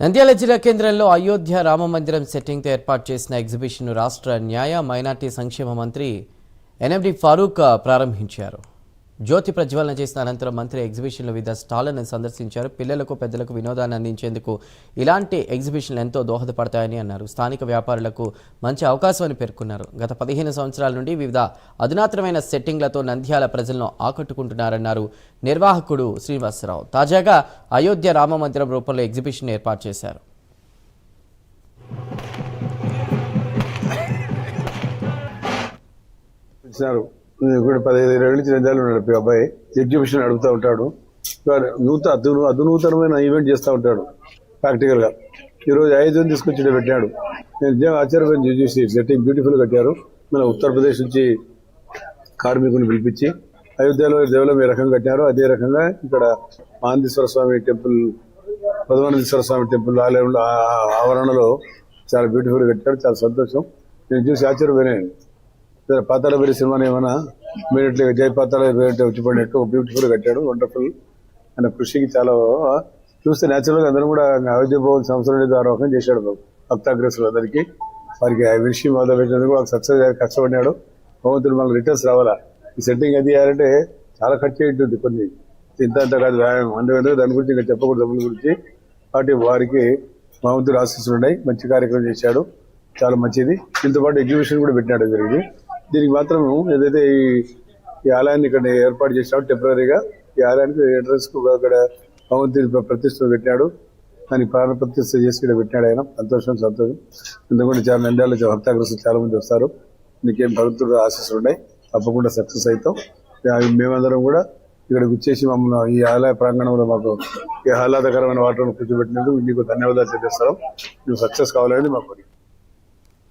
నంద్యాల జిల్లా కేంద్రంలో అయోధ్య రామ మందిరం సెట్టింగ్తో ఏర్పాటు చేసిన ఎగ్జిబిషన్ను రాష్ట్ర న్యాయ మైనార్టీ సంక్షేమ మంత్రి ఎన్ఎండి ఫారూక్ ప్రారంభించారు. జ్యోతి ప్రజ్వలన చేసిన అనంతరం మంత్రి ఎగ్జిబిషన్లో వివిధ స్టాళ్లను సందర్శించారు. పిల్లలకు పెద్దలకు వినోదాన్ని అందించేందుకు ఇలాంటి ఎగ్జిబిషన్లు ఎంతో దోహదపడతాయని అన్నారు. స్థానిక వ్యాపారులకు మంచి అవకాశం అని పేర్కొన్నారు. గత 15 సంవత్సరాల నుండి వివిధ అధునాతనమైన సెట్టింగ్లతో నంద్యాల ప్రజలను ఆకట్టుకుంటున్నారన్నారు నిర్వాహకుడు శ్రీనివాసరావు. తాజాగా అయోధ్య రామ మందిరం రూపంలో ఎగ్జిబిషన్ ఏర్పాటు చేశారు. ఇప్పుడు 15 ఏళ్ళ నుంచి నంద్యాలలో ఉన్నాడు అబ్బాయి. ఎగ్జిబిషన్ నడుపుతూ ఉంటాడు. అధునూతనమైన ఈవెంట్ చేస్తూ ఉంటాడు. ప్రాక్టికల్ గా ఈరోజు ఆయుధం తీసుకొచ్చి పెట్టాడు. నేను నిజంగా ఆశ్చర్యపోయింది చూసి. సెట్టింగ్ బ్యూటిఫుల్ కట్టారు. మన ఉత్తరప్రదేశ్ నుంచి కార్మికులను పిలిపించి అయోధ్యలో దేవాలయం ఏ రకంగా కట్టారో అదే రకంగా ఇక్కడ ఆనందేశ్వర స్వామి టెంపుల్, పద్మానందేశ్వర స్వామి టెంపుల్ ఆలయంలో ఆవరణలో చాలా బ్యూటిఫుల్ కట్టాడు. చాలా సంతోషం. నేను చూసి ఆశ్చర్యపోయాను. పాతాళభైరవి సినిమాని ఏమైనా ఇమీడియట్గా జై పాతాళభైరవి వచ్చిపడినట్టు బ్యూటిఫుల్ కట్టాడు. వండర్ఫుల్. ఆయన కృషికి చాలా చూస్తే న్యాచురల్గా అందరూ కూడా అయోధ్య భవన్ సంవత్సరం ద్వారా చేశాడు. భక్తాగ్రస్తులు అందరికీ వారికి ఆ విషయం మొదలుపెట్టినందుకు వాళ్ళకి సక్సెస్ కష్టపడినాడు. భగవంతుడు మనకు రిటర్న్స్ రావాలా. ఈ సెట్టింగ్ అది చేయాలంటే చాలా ఖర్చు ఉంటుంది. కొన్ని ఇంత కాదు వ్యాయామం. అందువల్ల దాని గురించి ఇంకా చెప్పకూడదు. డబ్బుల గురించి కాబట్టి వారికి భగవంతుడు ఆశీస్సులు ఉన్నాయి. మంచి కార్యక్రమం చేశాడు. చాలా మంచిది. దీంతో పాటు ఎగ్జిబిషన్ కూడా పెట్టినాడు జరిగింది. దీనికి మాత్రం ఏదైతే ఈ ఆలయాన్ని ఇక్కడ ఏర్పాటు చేసినాడు టెంపరీగా, ఈ ఆలయానికి ఎంట్రన్స్ కు అక్కడ భగవంతుని ప్రతిష్ఠ పెట్టాడు. దానికి ప్రాణ ప్రతిష్ఠ చేసి ఇక్కడ పెట్టాడు ఆయన. సంతోషం. ఎందుకంటే చాలా నంద్యాల భక్తాగ్రస్తులు చాలా మంది వస్తారు. నీకేం భగవంతుడు ఆశీస్సులు ఉన్నాయి. తప్పకుండా సక్సెస్ అవుతాం. మేమందరం కూడా ఇక్కడికి వచ్చేసి మమ్మల్ని ఈ ఆలయ ప్రాంగణంలో మాకు ఈ ఆహ్లాదకరమైన వాతావరణం కూర్చోబెట్టినందుకు మీకు ధన్యవాదాలు తెలియజేస్తాం. నువ్వు సక్సెస్ కావాలని మా కోరిక.